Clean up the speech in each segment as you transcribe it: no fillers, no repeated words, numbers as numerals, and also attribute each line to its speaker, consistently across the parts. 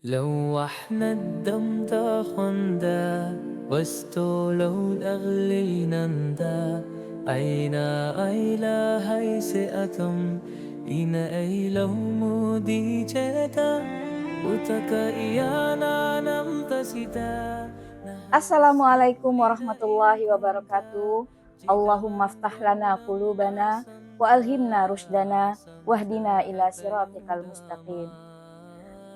Speaker 1: لوحنا الدم خندا واستولوا الأغلي نندا أين أيلا هيسئتم إن أيلو مودي جدا وتك إيانا نمتسدا.
Speaker 2: Assalamualaikum warahmatullahi wabarakatuh. Allahumma ftah lana qulubana wa alhimna rushdana wahdina ila siratikal mustaqim.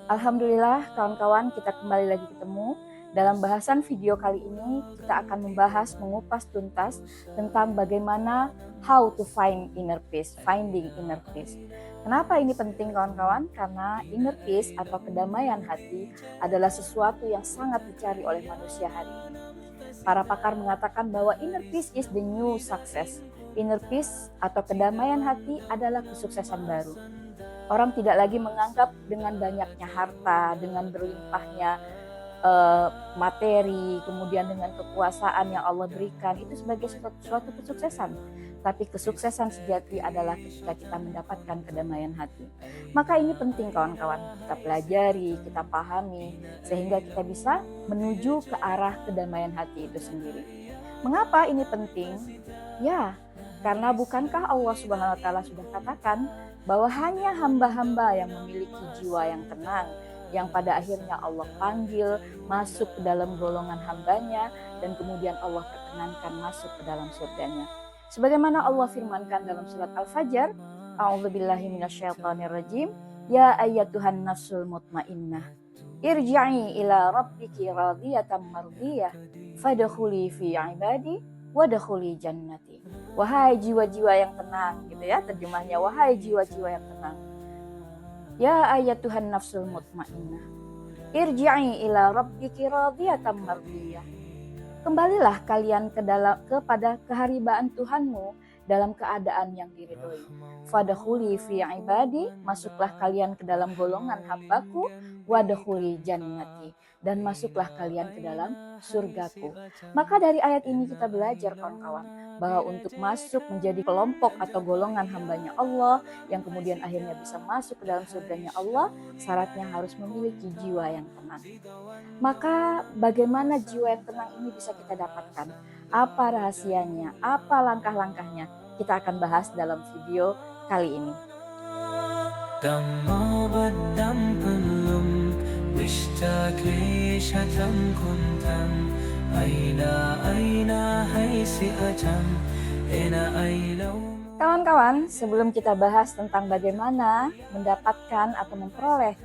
Speaker 2: Alhamdulillah kawan-kawan, kita kembali lagi ketemu. Dalam bahasan video kali ini kita akan membahas mengupas tuntas tentang bagaimana how to find inner peace, finding inner peace. Kenapa ini penting kawan-kawan? Karena inner peace atau kedamaian hati adalah sesuatu yang sangat dicari oleh manusia hari ini. Para pakar mengatakan bahwa inner peace is the new success. Inner peace atau kedamaian hati adalah kesuksesan baru. Orang tidak lagi menganggap dengan banyaknya harta, dengan berlimpahnya materi, kemudian dengan kekuasaan yang Allah berikan itu sebagai suatu kesuksesan. Tapi kesuksesan sejati adalah ketika kita mendapatkan kedamaian hati. Maka ini penting kawan-kawan, kita pelajari, kita pahami, sehingga kita bisa menuju ke arah kedamaian hati itu sendiri. Mengapa ini penting? Ya, karena bukankah Allah Subhanahu wa Ta'ala sudah katakan bahwa hanya hamba-hamba yang memiliki jiwa yang tenang, yang pada akhirnya Allah panggil masuk ke dalam golongan hambanya, dan kemudian Allah perkenankan masuk ke dalam surganya. Sebagaimana Allah firmankan dalam surat Al-Fajr, A'udzubillahi minasyaitonirrajim, Ya ayyatuhan nafsul mutmainnah, irji'i ila rabbiki radiyatan mardiyah, fadkhuli fi ibadi wadkhuli jannati. Wahai jiwa-jiwa yang tenang, gitu ya terjemahnya, wahai jiwa-jiwa yang tenang. Ya ayyatuhan nafsul mutmainnah, irji'i ila rabbiki radiyatan mardiyah. Kembalilah kalian kepada keharibaan Tuhanmu dalam keadaan yang diridhoi. Fadkhuli fi ibadi, masuklah kalian ke dalam golongan hambaku, wadkhuli jannati, dan masuklah kalian ke dalam surgaku. Maka dari ayat ini kita belajar kawan-kawan, bahwa untuk masuk menjadi kelompok atau golongan hambanya Allah, yang kemudian akhirnya bisa masuk ke dalam surganya Allah, syaratnya harus memiliki jiwa yang tenang. Maka bagaimana jiwa yang tenang ini bisa kita dapatkan? Apa rahasianya? Apa langkah-langkahnya? Kita akan bahas dalam video kali ini. Kawan-kawan, sebelum kita bahas tentang bagaimana mendapatkan atau memperoleh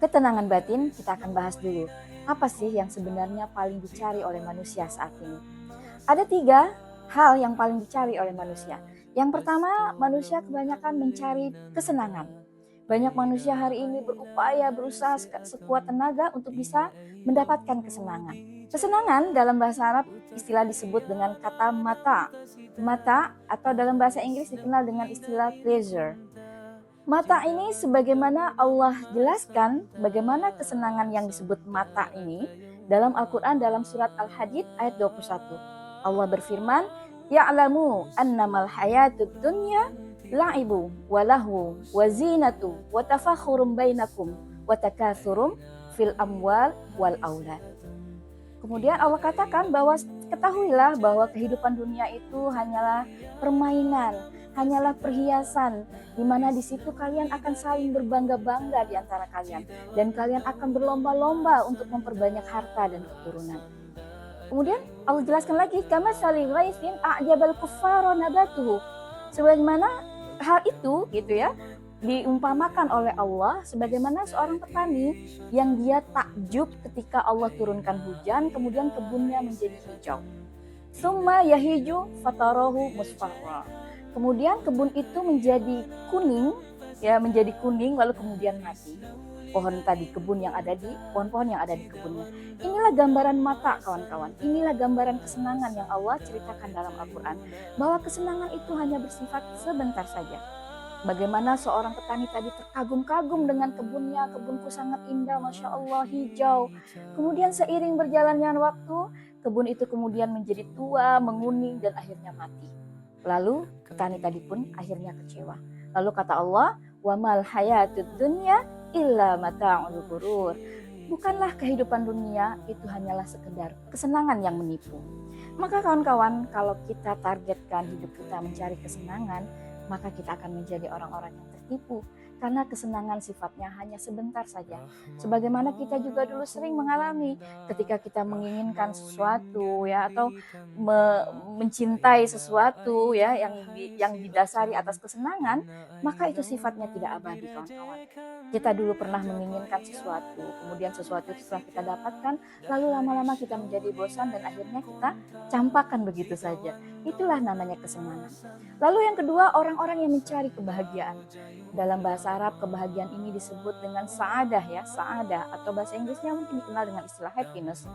Speaker 2: ketenangan batin, kita akan bahas dulu apa sih yang sebenarnya paling dicari oleh manusia saat ini. Ada 3 hal yang paling dicari oleh manusia. Yang pertama, manusia kebanyakan mencari kesenangan. Banyak manusia hari ini berupaya, berusaha sekuat tenaga untuk bisa mendapatkan kesenangan. Kesenangan dalam bahasa Arab istilah disebut dengan kata mata. Mata atau dalam bahasa Inggris dikenal dengan istilah pleasure. Mata ini sebagaimana Allah jelaskan bagaimana kesenangan yang disebut mata ini dalam Al-Quran dalam surat Al-Hadid ayat 21. Allah berfirman, Ya'lamu annamal hayatud dunya la'ibu wa lahu wa zinatu wa tafakhurum bainakum wa takathurum fil amwal wal aulad. Kemudian Allah katakan bahwa ketahuilah bahwa kehidupan dunia itu hanyalah permainan, hanyalah perhiasan, di mana di situ kalian akan saling berbangga-bangga di antara kalian, dan kalian akan berlomba-lomba untuk memperbanyak harta dan keturunan. Kemudian Allah jelaskan lagi, kama sali ghaisin a'jabal kuffara nabatuhu. Sebagaimana hal itu gitu ya, diumpamakan oleh Allah sebagaimana seorang petani yang dia takjub ketika Allah turunkan hujan, kemudian kebunnya menjadi hijau. Summa yahiju fatarahu musfarra. Kemudian kebun itu menjadi kuning, lalu kemudian mati. Pohon-pohon yang ada di kebunnya. Inilah gambaran mata kawan-kawan. Inilah gambaran kesenangan yang Allah ceritakan dalam Al-Quran. Bahwa kesenangan itu hanya bersifat sebentar saja. Bagaimana seorang petani tadi terkagum-kagum dengan kebunnya, kebunku sangat indah, Masya Allah, hijau. Kemudian seiring berjalannya waktu, kebun itu kemudian menjadi tua, menguning, dan akhirnya mati. Lalu petani tadi pun akhirnya kecewa. Lalu kata Allah, wa mal hayatud dunya illa mata'ul ghurur. Bukanlah kehidupan dunia itu hanyalah sekedar kesenangan yang menipu. Maka kawan-kawan, kalau kita targetkan hidup kita mencari kesenangan, maka kita akan menjadi orang-orang yang tertipu. Karena kesenangan sifatnya hanya sebentar saja. Sebagaimana kita juga dulu sering mengalami ketika kita menginginkan sesuatu ya, atau mencintai sesuatu ya yang didasari atas kesenangan, maka itu sifatnya tidak abadi, kawan-kawan. Kita dulu pernah menginginkan sesuatu, kemudian sesuatu itu setelah kita dapatkan, lalu lama-lama kita menjadi bosan dan akhirnya kita campakkan begitu saja. Itulah namanya kesenangan. Lalu yang kedua, orang-orang yang mencari kebahagiaan. Dalam bahasa Arab, kebahagiaan ini disebut dengan sa'adah ya, sa'adah, atau bahasa Inggrisnya mungkin dikenal dengan istilah happiness.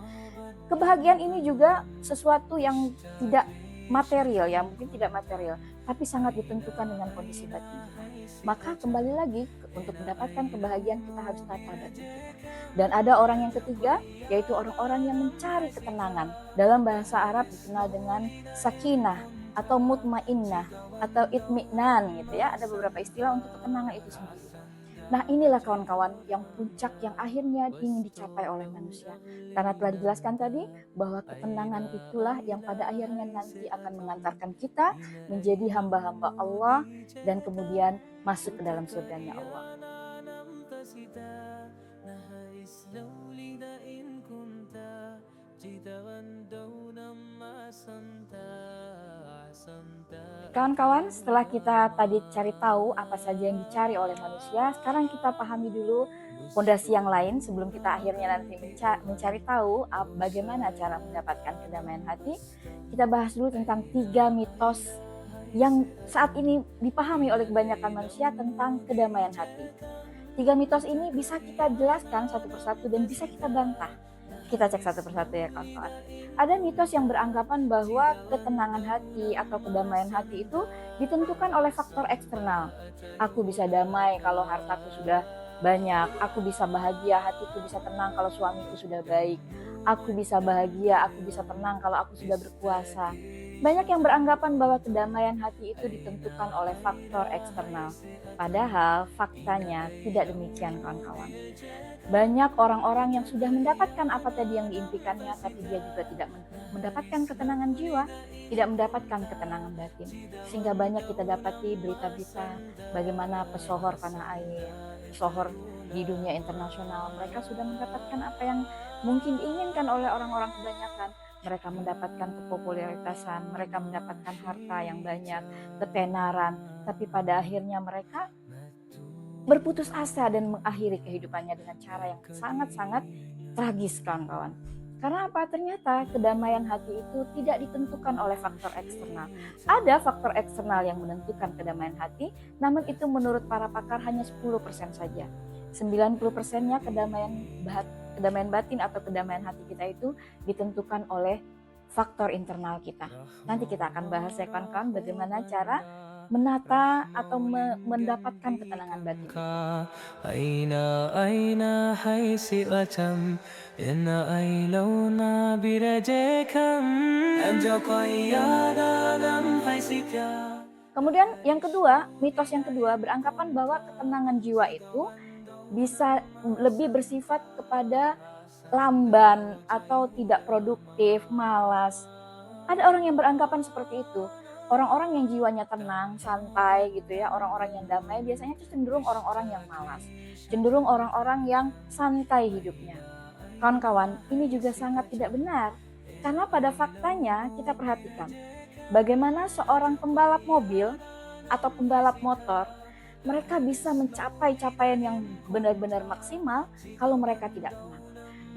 Speaker 2: Kebahagiaan ini juga sesuatu yang tidak material ya, mungkin tidak material, tapi sangat ditentukan dengan kondisi batin kita. Maka kembali lagi, untuk mendapatkan kebahagiaan kita harus tata batin kita. Dan ada orang yang ketiga, yaitu orang-orang yang mencari ketenangan. Dalam bahasa Arab dikenal dengan sakinah atau mutmainnah atau itmi'nan gitu ya. Ada beberapa istilah untuk ketenangan itu sendiri. Nah, inilah kawan-kawan yang puncak yang akhirnya ingin dicapai oleh manusia. Karena telah dijelaskan tadi bahwa ketenangan itulah yang pada akhirnya nanti akan mengantarkan kita menjadi hamba-hamba Allah dan kemudian masuk ke dalam surganya Allah. Kawan-kawan, setelah kita tadi cari tahu apa saja yang dicari oleh manusia, sekarang kita pahami dulu fondasi yang lain sebelum kita akhirnya nanti mencari tahu bagaimana cara mendapatkan kedamaian hati. Kita bahas dulu tentang 3 mitos yang saat ini dipahami oleh kebanyakan manusia tentang kedamaian hati. 3 mitos ini bisa kita jelaskan satu persatu dan bisa kita bantah. Kita cek satu persatu ya kawan-kawan. Ada mitos yang beranggapan bahwa ketenangan hati atau kedamaian hati itu ditentukan oleh faktor eksternal. Aku bisa damai kalau hartaku sudah banyak. Aku bisa bahagia, hatiku bisa tenang kalau suamiku sudah baik. Aku bisa bahagia, aku bisa tenang kalau aku sudah berkuasa. Banyak yang beranggapan bahwa kedamaian hati itu ditentukan oleh faktor eksternal. Padahal faktanya tidak demikian kawan-kawan. Banyak orang-orang yang sudah mendapatkan apa tadi yang diimpikannya, tapi dia juga tidak mendapatkan ketenangan jiwa, tidak mendapatkan ketenangan batin. Sehingga banyak kita dapati berita-berita bagaimana pesohor tanah air, pesohor di dunia internasional, mereka sudah mendapatkan apa yang mungkin diinginkan oleh orang-orang kebanyakan. Mereka mendapatkan kepopuleritasan, mereka mendapatkan harta yang banyak, ketenaran, tapi pada akhirnya mereka berputus asa dan mengakhiri kehidupannya dengan cara yang sangat-sangat tragis, kawan-kawan. Karena apa? Ternyata kedamaian hati itu tidak ditentukan oleh faktor eksternal. Ada faktor eksternal yang menentukan kedamaian hati, namun itu menurut para pakar hanya 10% saja. 90%-nya kedamaian batin atau kedamaian hati kita itu ditentukan oleh faktor internal kita. Nanti kita akan bahas ya kawan-kawan bagaimana cara menata atau mendapatkan ketenangan batin. Kemudian yang kedua, mitos yang kedua beranggapan bahwa ketenangan jiwa itu bisa lebih bersifat kepada lamban atau tidak produktif, malas. Ada orang yang beranggapan seperti itu. Orang-orang yang jiwanya tenang, santai gitu ya, orang-orang yang damai biasanya cenderung orang-orang yang malas, cenderung orang-orang yang santai hidupnya. Kawan-kawan, ini juga sangat tidak benar. Karena pada faktanya kita perhatikan bagaimana seorang pembalap mobil atau pembalap motor, mereka bisa mencapai capaian yang benar-benar maksimal kalau mereka tidak tenang.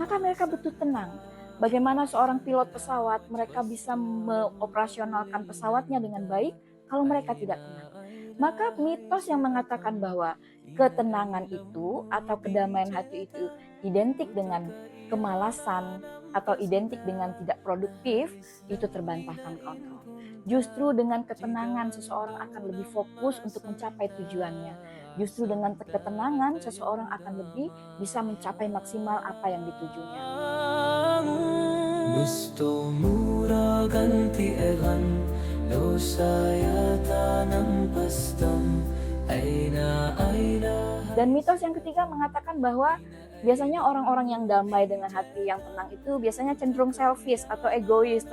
Speaker 2: Maka mereka butuh tenang. Bagaimana seorang pilot pesawat, mereka bisa mengoperasionalkan pesawatnya dengan baik kalau mereka tidak tenang. Maka mitos yang mengatakan bahwa ketenangan itu atau kedamaian hati itu identik dengan kemalasan atau identik dengan tidak produktif, itu terbantahkan kawan-kawan. Justru dengan ketenangan seseorang akan lebih fokus untuk mencapai tujuannya. Justru dengan ketenangan seseorang akan lebih bisa mencapai maksimal apa yang ditujunya.
Speaker 1: Gusto mura ganti egan lo saya tanam pastam aina.
Speaker 2: Dan mitos yang ketiga mengatakan bahwa Biasanya orang-orang yang damai dengan hati yang tenang itu biasanya cenderung selfish atau egois,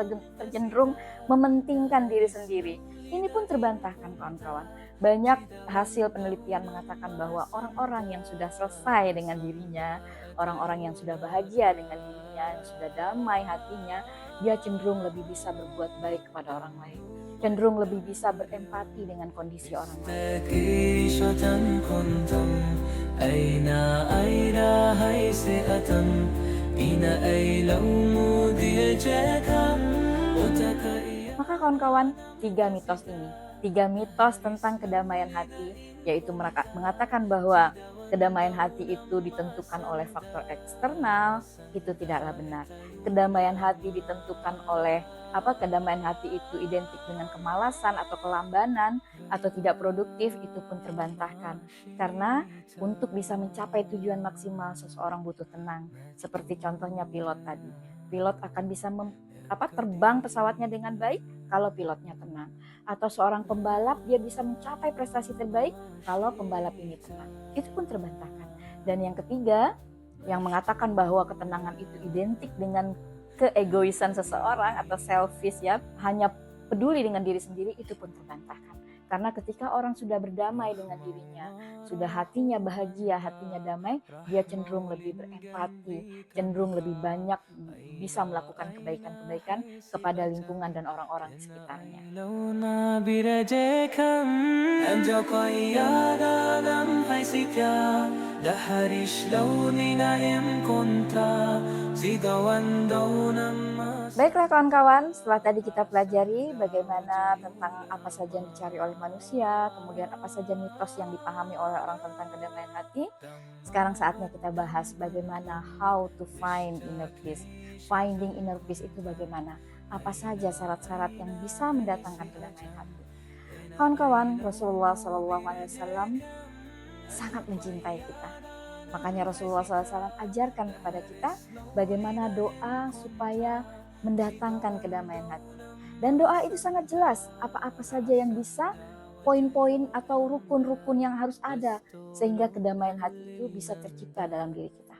Speaker 2: cenderung mementingkan diri sendiri. Ini pun terbantahkan kawan-kawan. Banyak hasil penelitian mengatakan bahwa orang-orang yang sudah selesai dengan dirinya, orang-orang yang sudah bahagia dengan dirinya, yang sudah damai hatinya, dia cenderung lebih bisa berbuat baik kepada orang lain, cenderung lebih bisa berempati dengan kondisi orang lain. Maka kawan-kawan, 3 mitos tentang kedamaian hati, yaitu mengatakan bahwa kedamaian hati itu ditentukan oleh faktor eksternal, itu tidaklah benar. Kedamaian hati ditentukan oleh kedamaian hati itu identik dengan kemalasan atau kelambanan atau tidak produktif, itu pun terbantahkan. Karena untuk bisa mencapai tujuan maksimal seseorang butuh tenang. Seperti contohnya pilot tadi. Pilot akan bisa terbang pesawatnya dengan baik kalau pilotnya tenang. Atau seorang pembalap dia bisa mencapai prestasi terbaik kalau pembalap ini tenang. Itu pun terbantahkan. Dan yang ketiga, yang mengatakan bahwa ketenangan itu identik dengan keegoisan seseorang atau selfish, ya, hanya peduli dengan diri sendiri, itu pun terbantahkan. Karena ketika orang sudah berdamai dengan dirinya, sudah hatinya bahagia, hatinya damai, dia cenderung lebih berempati, cenderung lebih banyak bisa melakukan kebaikan-kebaikan kepada lingkungan dan orang-orang di sekitarnya. Baiklah kawan-kawan, setelah tadi kita pelajari bagaimana tentang apa saja yang dicari oleh manusia, kemudian apa saja mitos yang dipahami oleh orang tentang kedamaian hati. Sekarang saatnya kita bahas bagaimana how to find inner peace. Finding inner peace itu bagaimana? Apa saja syarat-syarat yang bisa mendatangkan kedamaian hati? Kawan-kawan, Rasulullah SAW sangat mencintai kita. Makanya Rasulullah SAW ajarkan kepada kita bagaimana doa supaya mendatangkan kedamaian hati. Dan doa itu sangat jelas apa-apa saja yang bisa, poin-poin atau rukun-rukun yang harus ada sehingga kedamaian hati itu bisa tercipta dalam diri kita.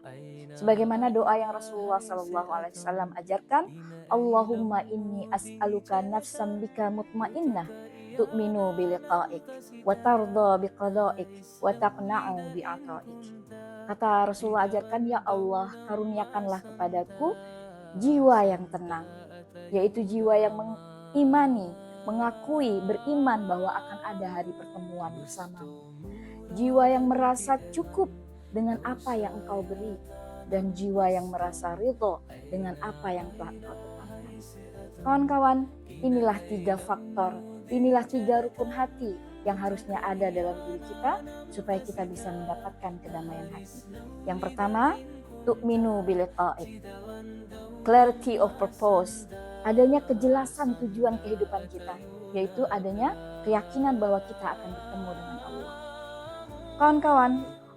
Speaker 2: Sebagaimana doa yang Rasulullah SAW ajarkan, Allahumma inni as'aluka nafsan bika mutmainnah tu'minu biliqa'ik wa tarda biqada'ik wa taqna'u bi'ata'ik. Kata Rasulullah ajarkan, ya Allah, karuniakanlah kepadaku jiwa yang tenang, yaitu jiwa yang mengimani, mengakui, beriman bahwa akan ada hari pertemuan bersamamu. Jiwa yang merasa cukup dengan apa yang engkau beri, dan jiwa yang merasa ridho dengan apa yang telah engkau tetapkan. Kawan-kawan, inilah 3 faktor, inilah 3 rukun hati yang harusnya ada dalam diri kita supaya kita bisa mendapatkan kedamaian hati. Yang pertama, tu'minu biliqa'ik, clarity of purpose, adanya kejelasan tujuan kehidupan kita, yaitu adanya keyakinan bahwa kita akan bertemu dengan Allah. Kawan-kawan,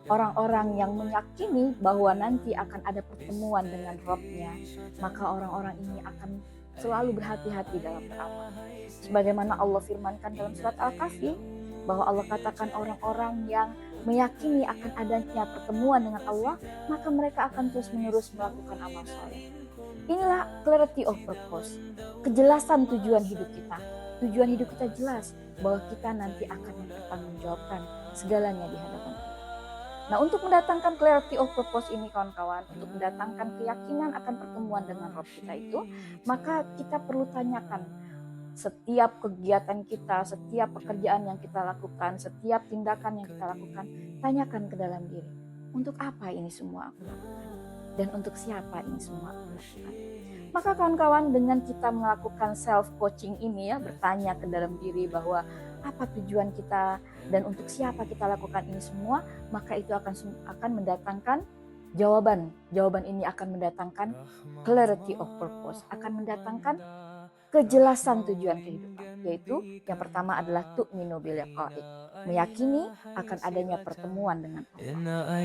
Speaker 2: orang-orang yang meyakini bahwa nanti akan ada pertemuan dengan Rabb-nya, maka orang-orang ini akan selalu berhati-hati dalam beramal. Sebagaimana Allah firmankan dalam surat Al-Kahfi, bahwa Allah katakan orang-orang yang meyakini akan adanya pertemuan dengan Allah, maka mereka akan terus-menerus melakukan amal soleh. Inilah clarity of purpose, kejelasan tujuan hidup kita. Tujuan hidup kita jelas bahwa kita nanti akan mempertanggungjawabkan segalanya di hadapan Allah. Nah, untuk mendatangkan clarity of purpose ini kawan-kawan, untuk mendatangkan keyakinan akan pertemuan dengan Rabb kita itu, maka kita perlu tanyakan setiap kegiatan kita, setiap pekerjaan yang kita lakukan, setiap tindakan yang kita lakukan, tanyakan ke dalam diri, untuk apa ini semua aku lakukan? Dan untuk siapa ini semua aku lakukan? Maka kawan-kawan, dengan kita melakukan self-coaching ini, ya, bertanya ke dalam diri bahwa apa tujuan kita dan untuk siapa kita lakukan ini semua, maka itu akan mendatangkan jawaban. Jawaban ini akan mendatangkan clarity of purpose, akan mendatangkan kejelasan tujuan kehidupan, yaitu yang pertama adalah tu'minu biliqa'ik, meyakini akan adanya pertemuan dengan Allah.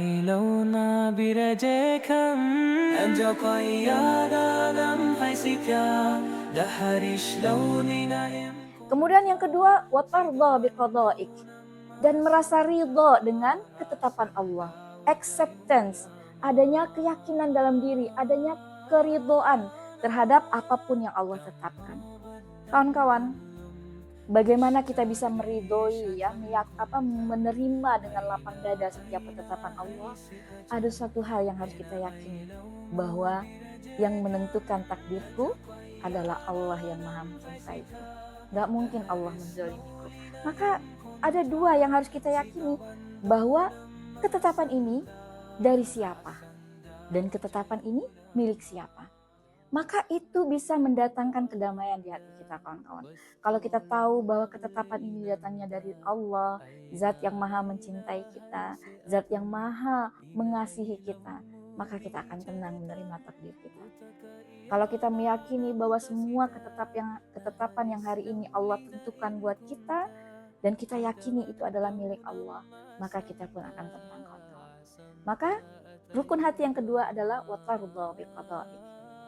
Speaker 2: Kemudian yang kedua, wa tarda biqada'ik, dan merasa ridho dengan ketetapan Allah, acceptance, adanya keyakinan dalam diri, adanya keridhaan terhadap apapun yang Allah tetapkan. Kawan-kawan, bagaimana kita bisa meridhoi ya, menerima dengan lapang dada setiap ketetapan Allah? Ada satu hal yang harus kita yakini, bahwa yang menentukan takdirku adalah Allah yang Maha Mencintaiku. Gak mungkin Allah menzalimiku. Maka ada dua yang harus kita yakini, bahwa ketetapan ini dari siapa dan ketetapan ini milik siapa. Maka itu bisa mendatangkan kedamaian di hati kita, kawan-kawan. Kalau kita tahu bahwa ketetapan ini datangnya dari Allah, Zat yang Maha Mencintai kita, Zat yang Maha Mengasihi kita, maka kita akan tenang menerima takdir kita. Kalau kita meyakini bahwa semua ketetapan yang hari ini Allah tentukan buat kita, dan kita yakini itu adalah milik Allah, maka kita pun akan tenang, kawan-kawan. Maka rukun hati yang kedua adalah watarudha biqada'ik.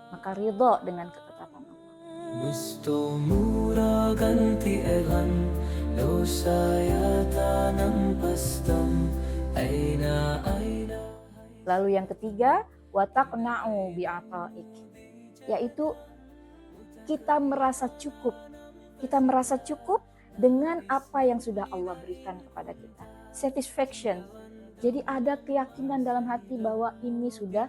Speaker 2: Maka ridho dengan ketetapan Allah.
Speaker 1: Gusto mura ganti elan, lo saya tanam pastam, aina.
Speaker 2: Lalu yang ketiga, wataqna'u bi'ata'ik, yaitu kita merasa cukup. Kita merasa cukup dengan apa yang sudah Allah berikan kepada kita. Satisfaction. Jadi ada keyakinan dalam hati bahwa ini sudah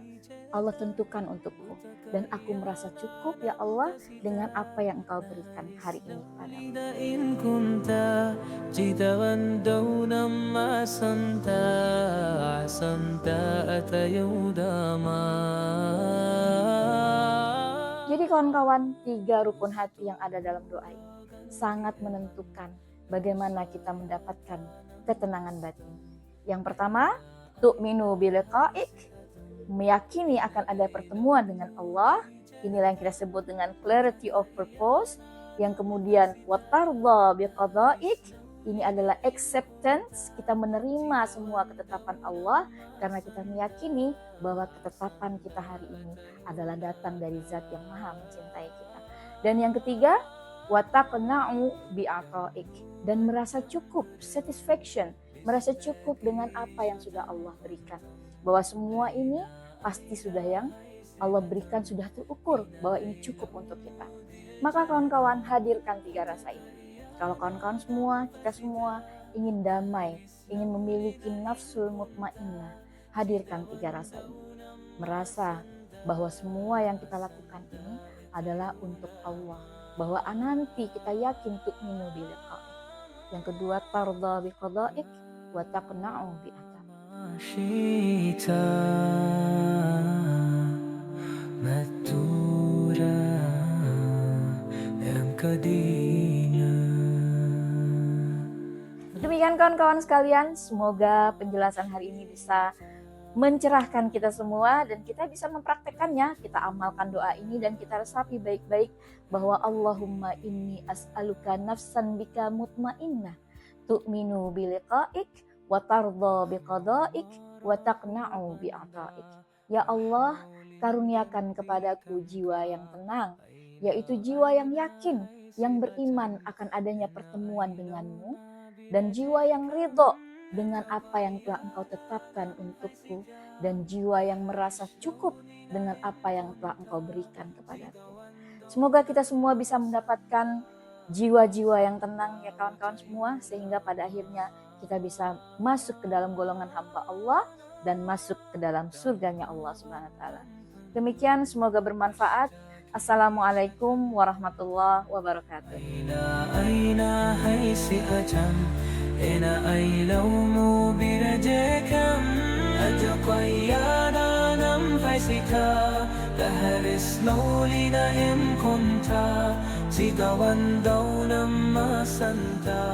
Speaker 2: Allah tentukan untukku. Dan aku merasa cukup ya Allah dengan apa yang Engkau berikan hari ini padaku. Jadi kawan-kawan, 3 rukun hati yang ada dalam doa ini sangat menentukan bagaimana kita mendapatkan ketenangan batin. Yang pertama, tu'minu biliqa'ik, meyakini akan ada pertemuan dengan Allah. Inilah yang kita sebut dengan clarity of purpose. Yang kemudian watardha biqada'ik, ini adalah acceptance, kita menerima semua ketetapan Allah karena kita meyakini bahwa ketetapan kita hari ini adalah datang dari Zat yang Maha Mencintai kita. Dan yang ketiga, wataqna'u bi'ata'ik, dan merasa cukup, satisfaction, merasa cukup dengan apa yang sudah Allah berikan. Bahwa semua ini pasti sudah yang Allah berikan, sudah terukur bahwa ini cukup untuk kita. Maka kawan-kawan, hadirkan 3 rasa ini. Kalau kawan-kawan semua, kita semua ingin damai, ingin memiliki nafsul mutmainnah, hadirkan 3 rasa ini. Merasa bahwa semua yang kita lakukan ini adalah untuk Allah. Bahwa nanti kita yakin tu'minu biliqa'ik. Yang kedua, tardha biqada'ik wa taqna'u bi'atam. Demikian kawan-kawan sekalian, semoga penjelasan hari ini bisa mencerahkan kita semua dan kita bisa mempraktekannya. Kita amalkan doa ini dan kita resapi baik-baik bahwa Allahumma inni as'aluka nafsan bika mutmainnah tu'minu biliqa'ik wa tardha biqada'ik wa taqna'u bi'ata'ik. Ya Allah, karuniakan kepadaku jiwa yang tenang, yaitu jiwa yang yakin, yang beriman akan adanya pertemuan denganmu, dan jiwa yang ridho dengan apa yang telah Engkau tetapkan untukku, dan jiwa yang merasa cukup dengan apa yang telah Engkau berikan kepadaku. Semoga kita semua bisa mendapatkan jiwa-jiwa yang tenang ya kawan-kawan semua, sehingga pada akhirnya kita bisa masuk ke dalam golongan hamba Allah dan masuk ke dalam surganya Allah Subhanahu wa taala. Demikian, semoga bermanfaat. Assalamualaikum warahmatullahi wabarakatuh. أنا أيلوم برجاكم أتقيا نم فيسكا تهرس لولنا إم كنتا سيدا وندونا ما سنتا